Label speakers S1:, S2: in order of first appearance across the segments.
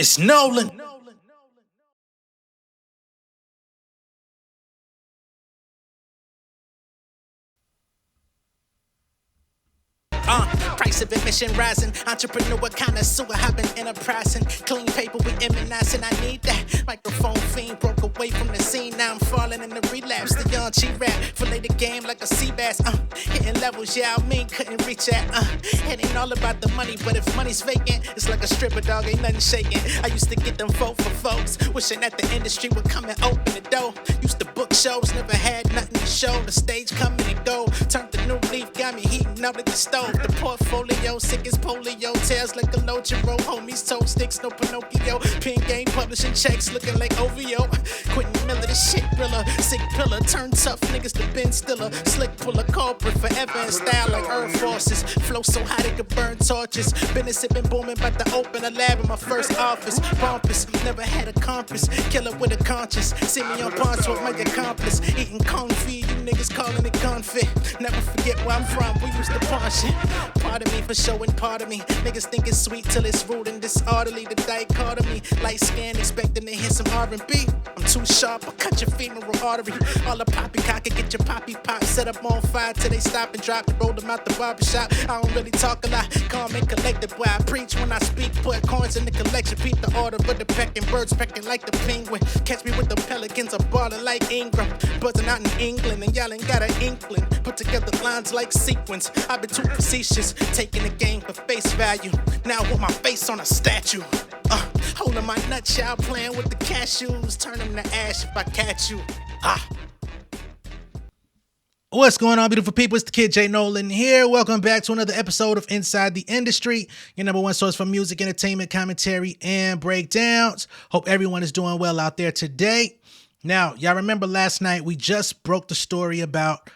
S1: It's Nolan. Price of admission rising. Entrepreneur connoisseur, I've been enterprising. Clean paper with immunizing. I need that. Microphone fiend broke away from the scene. Now I'm falling in the relapse. The young G-rap fillet the game like a sea bass. Hitting levels, yeah, I mean couldn't reach that. It ain't all about the money, but if money's vacant, it's like a stripper dog, ain't nothing shaking. I used to get them folk for folks, wishing that the industry would come and open the door. Used to book shows, never had nothing to show. The stage coming and go. Turned the new leaf, got me heating up at the stove. The portfolio, sick as polio. Tails like a Lojiro. Homies, toe sticks, no Pinocchio. Pin game, publishing checks, looking like OVO. Quentin Miller, the shit thriller. Sick pillar, turn tough niggas to Ben Stiller. Slick puller, corporate, forever in style like Earth Forces. Flow so hot it could burn torches. Business had been booming, about to open a lab in my first office. Pompous, never had a compass. Killer with a conscience. See me on Ponce with my accomplice. Eating kung fu, you niggas calling it confit. Never forget where I'm from, we used to punch it. Pardon me for showing part of me. Niggas think it's sweet till it's rude and disorderly. The dichotomy, light skin, expecting to hear some R&B. I'm too sharp, I'll cut your femoral artery. All the poppycock can get your poppy pop set up on fire till they stop and drop and roll them out the barbershop. I don't really talk a lot, calm and collected, boy. I preach when I speak, put coins in the collection. Beat the order of the pecking, birds pecking like the penguin. Catch me with the pelicans, I'm ballin' like Ingram. Buzzing out in England and y'all ain't got an inkling. Put together lines like sequence. I've been too facetious, taking the game for face value. Now with my face on a statue. Holding my nutshell, playing with the cashews. Turn them to ash if I catch you. What's going on, beautiful people? It's the kid J Nolan here. Welcome back to another episode of Inside the Industry, your number one source for music, entertainment, commentary, and breakdowns. Hope everyone is doing well out there today. Now, y'all remember last night we just broke the story about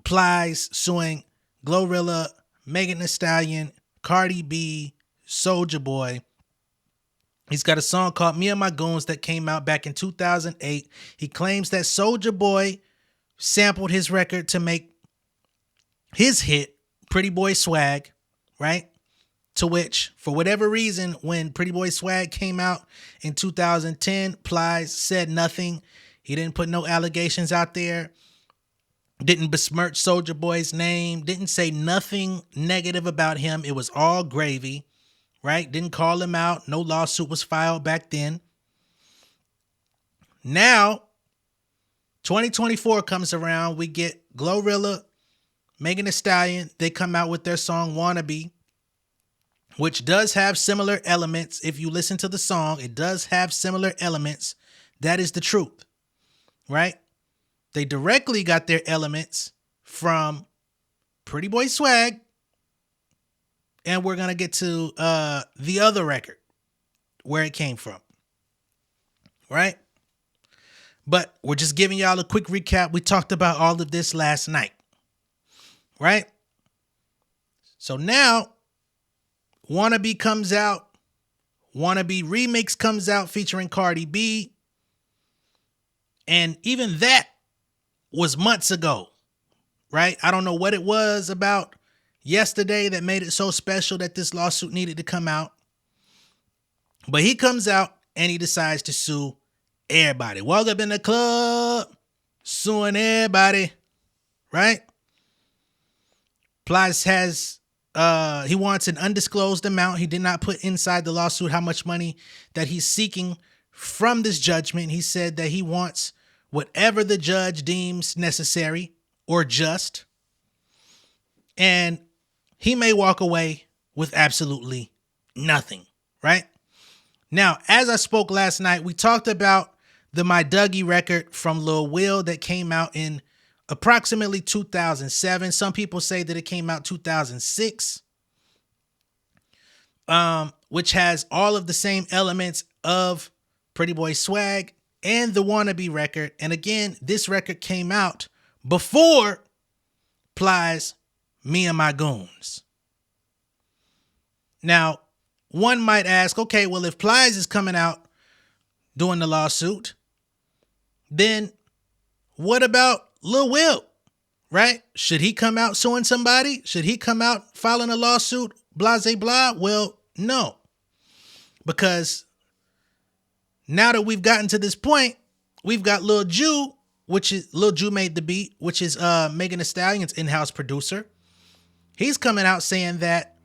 S1: Plies suing Glorilla, Megan Thee Stallion, Cardi B, Soulja Boy. He's got a song called Me and My Goons that came out back in 2008. He claims that Soulja Boy sampled his record to make his hit, Pretty Boy Swag, right? To which, for whatever reason, when Pretty Boy Swag came out in 2010, Plies said nothing. He didn't put no allegations out there. Didn't besmirch Soulja Boy's name. Didn't say nothing negative about him. It was all gravy, right? Didn't call him out. No lawsuit was filed back then. Now, 2024 comes around. We get Glorilla, Megan Thee Stallion. They come out with their song Wannabe, which does have similar elements. If you listen to the song, it does have similar elements. That is the truth, right? They directly got their elements from Pretty Boy Swag. And we're going to get to the other record, where it came from, right? But we're just giving y'all a quick recap. We talked about all of this last night, right? So now, Wannabe comes out. Wannabe Remix comes out featuring Cardi B. And even that was months ago, right? I don't know what it was about yesterday that made it so special that this lawsuit needed to come out. But he comes out and he decides to sue everybody. Walk up in the club, suing everybody, right? Plies has, he wants an undisclosed amount. He did not put inside the lawsuit how much money that he's seeking from this judgment. He said that he wants whatever the judge deems necessary or just. And he may walk away with absolutely nothing, right? Now, as I spoke last night, we talked about the My Dougie record from Lil Will that came out in approximately 2007. Some people say that it came out 2006, which has all of the same elements of Pretty Boy Swag and the Wannabe record. And again, this record came out before Plies' Me and My Goons. Now, one might ask, okay, well, if Plies is coming out doing the lawsuit, then what about Lil Will, right? Should he come out suing somebody? Should he come out filing a lawsuit, blah, blah, blah? Well, no. because now that we've gotten to this point, we've got Lil Ju, which is Lil Ju made the beat, which is Megan Thee Stallion's in-house producer. He's coming out saying that,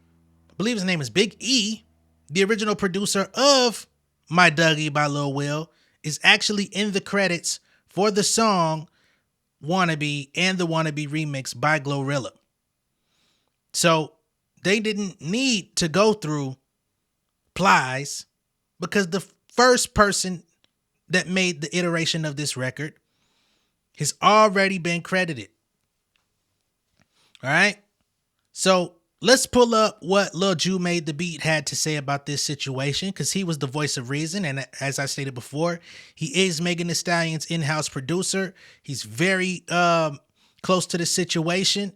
S1: I believe his name is Big E, the original producer of My Dougie by Lil Will, is actually in the credits for the song Wannabe and the Wannabe remix by Glorilla. So they didn't need to go through Plies because the first person that made the iteration of this record has already been credited. All right. So let's pull up what Lil Ju made the beat had to say about this situation, because he was the voice of reason. And as I stated before, he is Megan Thee Stallion's in-house producer. He's very close to the situation.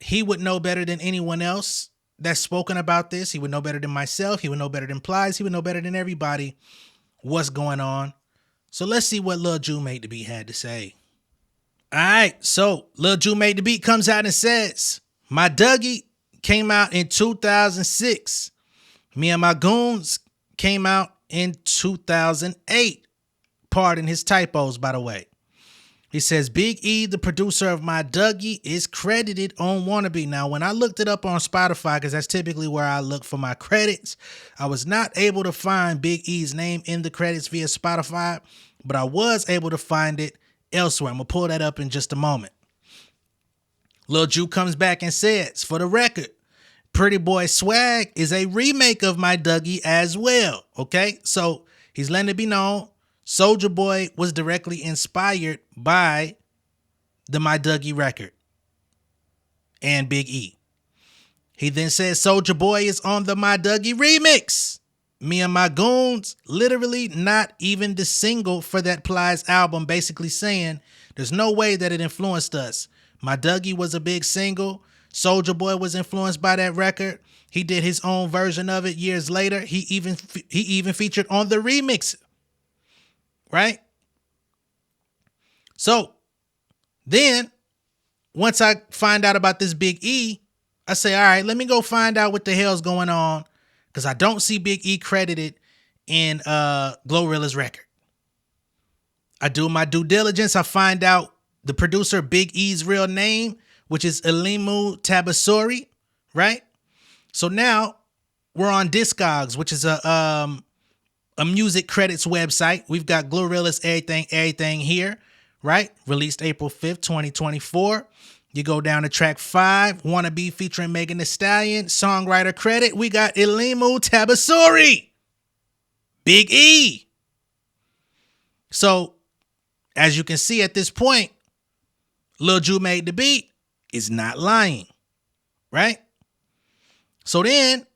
S1: He would know better than anyone else that's spoken about this. He would know better than myself. He would know better than Plies. He would know better than everybody what's going on. So let's see what Lil Ju made the beat had to say. All right, so Lil Ju made the beat comes out and says, My Dougie came out in 2006. Me and My Goons came out in 2008. Pardon his typos, by the way. He says, Big E, the producer of My Dougie, is credited on Wannabe. Now, when I looked it up on Spotify, because that's typically where I look for my credits, I was not able to find Big E's name in the credits via Spotify, but I was able to find it elsewhere. I'm going to pull that up in just a moment. Lil Ju comes back and says, for the record, Pretty Boy Swag is a remake of My Dougie as well. Okay, so he's letting it be known Soulja Boy was directly inspired by the My Dougie record and Big E. He then says Soulja Boy is on the My Dougie remix. Me and My Goons, literally not even the single for that Plies album, basically saying there's no way that it influenced us. My Dougie was a big single. Soulja Boy was influenced by that record. He did his own version of it years later. He even featured on the remix. Right? So then once I find out about this Big E, I say, all right, let me go find out what the hell's going on, because I don't see Big E credited in Glorilla's record. I do my due diligence. I find out the producer Big E's real name, which is Elimu Tabasori, right? So now we're on Discogs, which is a music credits website. We've got Glorilla's Everything here, right? Released April 5th, 2024. You go down to track 5, Wannabe featuring Megan Thee Stallion, songwriter credit. We got Elimu Tabasori, Big E. So as you can see at this point, Lil Ju made the beat is not lying, right? So then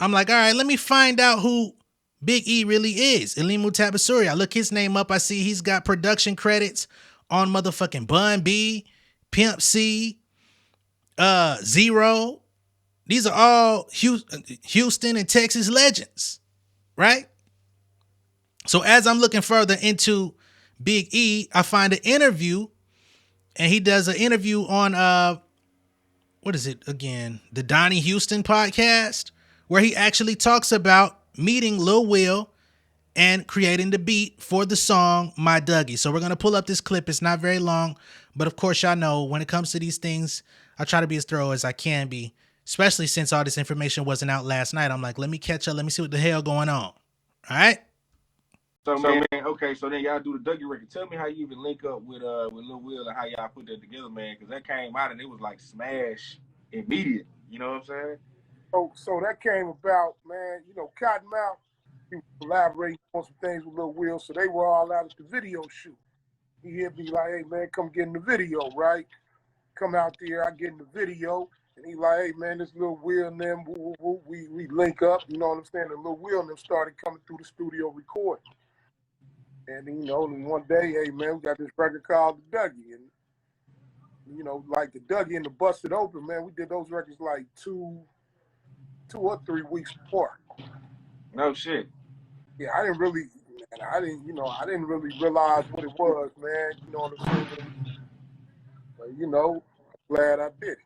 S1: I'm like, all right, let me find out who Big E really is. Elimu Tabasori. I look his name up. I see he's got production credits on motherfucking Bun B, Pimp C, Zero. These are all Houston and Texas legends, right? So as I'm looking further into Big E, I find an interview, and he does an interview on what is it again? The Donnie Houston podcast, where he actually talks about meeting Lil Will and creating the beat for the song My Dougie. So we're going to pull up this clip. It's not very long, but of course y'all know when it comes to these things, I try to be as thorough as I can be, especially since all this information wasn't out last night. I'm like, let me catch up. Let me see what the hell going on. All right.
S2: So man, okay, so then y'all do the Dougie record. Tell me how you even link up with Lil Will and how y'all put that together, man, because that came out and it was like smash immediate. You know what I'm saying?
S3: So that came about, man. You know, Cottonmouth, he was collaborating on some things with Lil Will, so they were all out at the video shoot. He hit me like, hey man, come get in the video, right? Come out there, I get in the video, and he like, hey man, this Lil Will and them, we link up, you know what I'm saying? And Lil Will and them started coming through the studio recording. And you know, and one day, hey man, we got this record called The Dougie, and you know, like The Dougie and the Busted Open, man, we did those records like 2 or 3 weeks apart.
S2: No shit.
S3: Yeah, I didn't really realize what it was, man. You know what I'm saying? But you know, I'm glad I did it.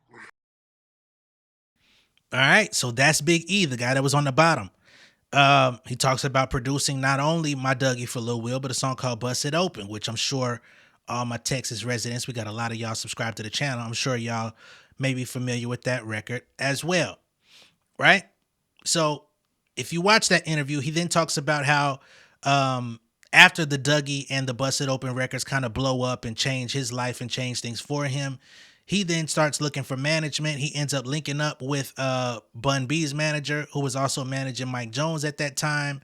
S1: All right. So that's Big E, the guy that was on the bottom. He talks about producing not only My Dougie for Lil Will, but a song called Bust It Open, which I'm sure all my Texas residents, we got a lot of y'all subscribed to the channel. I'm sure y'all may be familiar with that record as well, right? So if you watch that interview, he then talks about how after the Dougie and the Busted Open records kind of blow up and change his life and change things for him, he then starts looking for management. He ends up linking up with Bun B's manager, who was also managing Mike Jones at that time.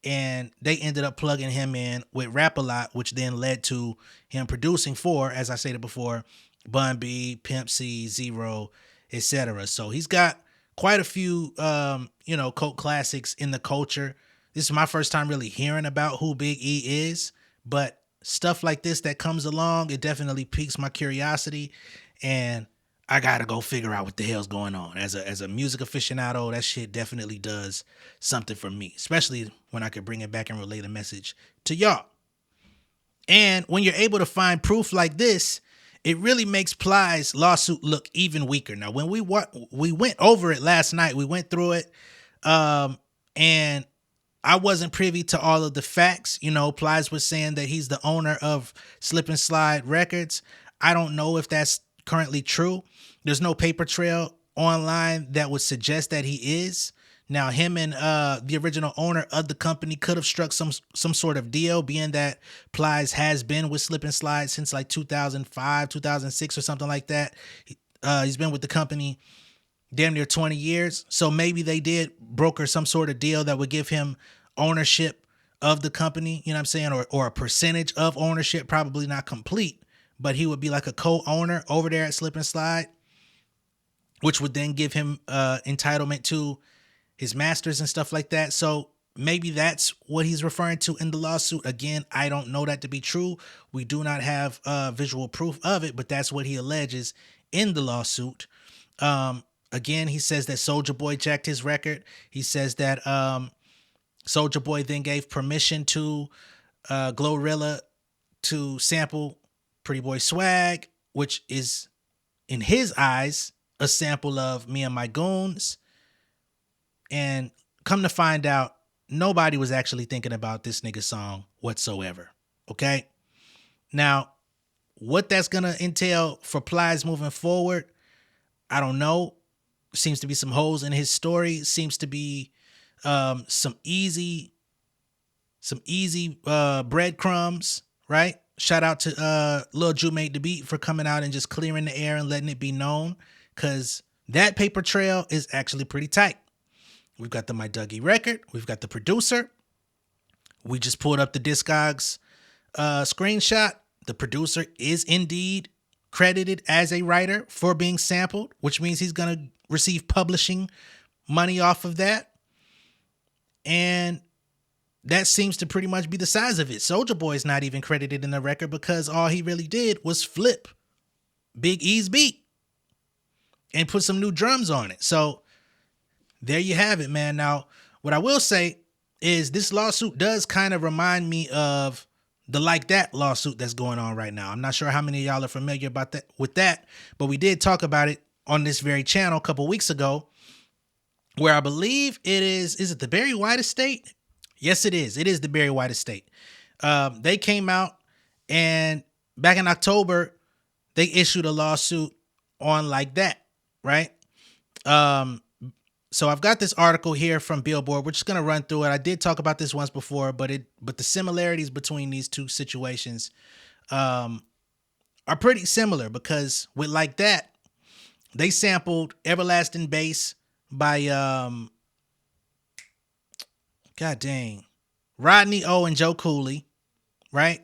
S1: And they ended up plugging him in with Rap A Lot, which then led to him producing for, as I stated before, Bun B, Pimp C, Zero, etc. So he's got quite a few, cult classics in the culture. This is my first time really hearing about who Big E is, but stuff like this that comes along, it definitely piques my curiosity, and I gotta go figure out what the hell's going on. As a music aficionado, that shit definitely does something for me, especially when I could bring it back and relay the message to y'all. And when you're able to find proof like this, it really makes Plies' lawsuit look even weaker. Now, when we went over it last night, we went through it, and I wasn't privy to all of the facts. You know, Plies was saying that he's the owner of Slip and Slide Records. I don't know if that's currently true. There's no paper trail online that would suggest that he is. Now, him and the original owner of the company could have struck some sort of deal, being that Plies has been with Slip and Slide since like 2005, 2006 or something like that. He's been with the company damn near 20 years. So maybe they did broker some sort of deal that would give him ownership of the company, you know what I'm saying? Or a percentage of ownership, probably not complete, but he would be like a co-owner over there at Slip and Slide, which would then give him entitlement to his masters and stuff like that. So maybe that's what he's referring to in the lawsuit. Again, I don't know that to be true. We do not have visual proof of it, but that's what he alleges in the lawsuit. Again, he says that Soulja Boy jacked his record. He says that Soulja Boy then gave permission to Glorilla to sample Pretty Boy Swag, which is, in his eyes, a sample of Me and My Goons. And come to find out, nobody was actually thinking about this nigga song whatsoever. Okay? Now, what that's going to entail for Plies moving forward, I don't know. Seems to be some holes in his story. Seems to be some easy breadcrumbs, right? Shout out to Lil Ju Made the Beat for coming out and just clearing the air and letting it be known, because that paper trail is actually pretty tight. We've got the My Dougie record. We've got the producer. We just pulled up the Discogs screenshot. The producer is indeed credited as a writer for being sampled, which means he's going to receive publishing money off of that. And that seems to pretty much be the size of it. Soulja Boy is not even credited in the record because all he really did was flip Big E's beat and put some new drums on it. So there you have it, man. Now, what I will say is this lawsuit does kind of remind me of the Like That lawsuit that's going on right now. I'm not sure how many of y'all are familiar with that, but we did talk about it on this very channel a couple weeks ago, where I believe it is it the Barry White estate? Yes, it is. It is the Barry White estate. They came out, and back in October, they issued a lawsuit on Like That, right? So I've got this article here from Billboard. We're just going to run through it. I did talk about this once before, but the similarities between these two situations are pretty similar, because with Like That, they sampled Everlasting Bass by God dang, Rodney O and Joe Cooley, right?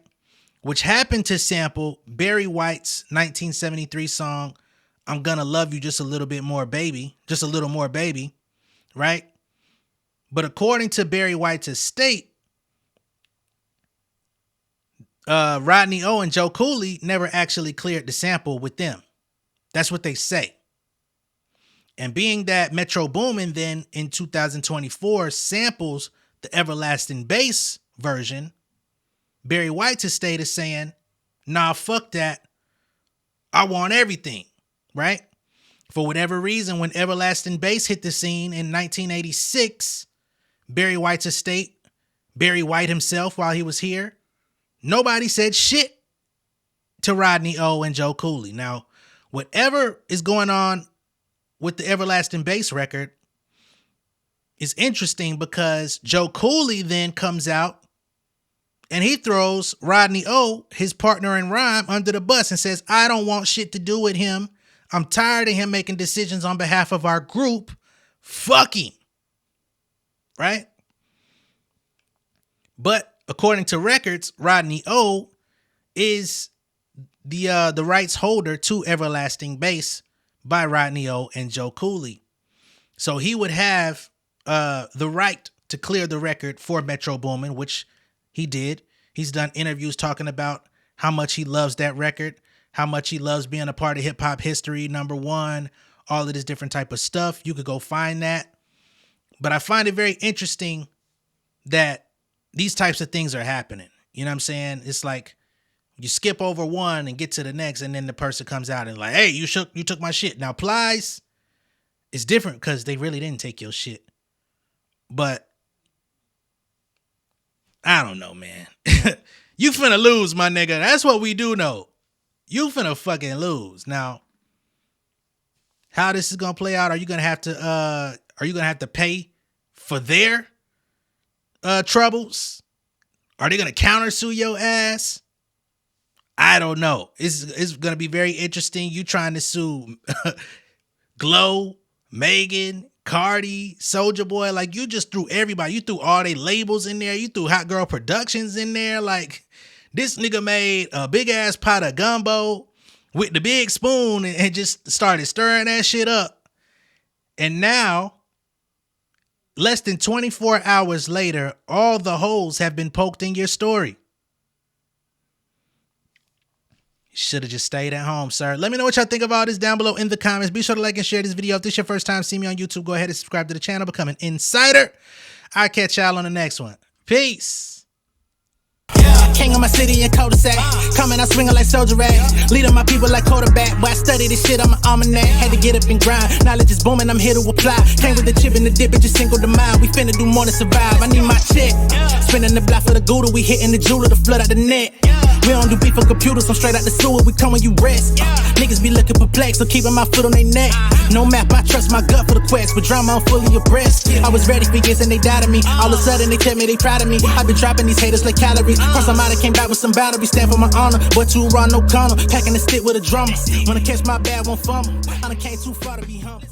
S1: Which happened to sample Barry White's 1973 song, I'm Gonna Love You Just a Little Bit More Baby, just a little more baby, right? But according to Barry White's estate, Rodney O and Joe Cooley never actually cleared the sample with them. That's what they say. And being that Metro Boomin then in 2024 samples the Everlasting Bass version, Barry White's estate is saying, nah, fuck that. I want everything, right? For whatever reason, when Everlasting Bass hit the scene in 1986, Barry White's estate, Barry White himself while he was here. Nobody said shit to Rodney O and Joe Cooley. Now, whatever is going on with the Everlasting Bass record is interesting because Joe Cooley then comes out and he throws Rodney O, his partner in rhyme, under the bus and says, I don't want shit to do with him. I'm tired of him making decisions on behalf of our group. Fuck him. Right? But according to records, Rodney O is the rights holder to Everlasting Bass by Rodney O and Joe Cooley. So he would have the right to clear the record for Metro Boomin, which he did. He's done interviews talking about how much he loves that record, how much he loves being a part of hip hop history, #1, all of this different type of stuff. You could go find that. But I find it very interesting that these types of things are happening. You know what I'm saying? It's like you skip over one and get to the next, and then the person comes out and like, hey, you took my shit. Now, Plies is different because they really didn't take your shit. But I don't know, man. You finna lose, my nigga. That's what we do know. You finna fucking lose. Now, how this is gonna play out? Are you gonna have to pay for their troubles? Are they gonna countersue your ass? I don't know. It's gonna be very interesting. You trying to sue Glow, Megan, Cardi, Soulja Boy, like you just threw everybody. You threw all they labels in there. You threw Hot Girl Productions in there. Like this nigga made a big ass pot of gumbo with the big spoon and just started stirring that shit up. And now, less than 24 hours later, all the holes have been poked in your story. You should have just stayed at home, sir. Let me know what y'all think of all this down below in the comments. Be sure to like and share this video. If this is your first time seeing me on YouTube, go ahead and subscribe to the channel. Become an insider. I'll catch y'all on the next one. Peace.
S4: King of my city and cul-de-sac. Coming out swinging like soldier rag. Leading my people like quarterback. Boy, I study this shit, I'm an almanac. Had to get up and grind. Knowledge is booming, I'm here to apply. Came with the chip and the dip, it just single the mind. We finna do more than survive. I need my check. Spinning the block for the Gouda. We hitting the jeweler to flood out the net. We don't do beef on computers, I'm straight out the sewer. We come when you rest. Niggas be looking perplexed, so keeping my foot on their neck. No map, I trust my gut for the quest. With drama, I'm fully abreast. I was ready for years and they doubted me. All of a sudden they tell me they proud of me. I've been dropping these haters like calories. First I'm out, I came back with some boundaries. Stand for my honor, but too raw, no corner. Packing the stick with a drummer. Wanna catch my bad, won't fumble. I done came too far to be humble.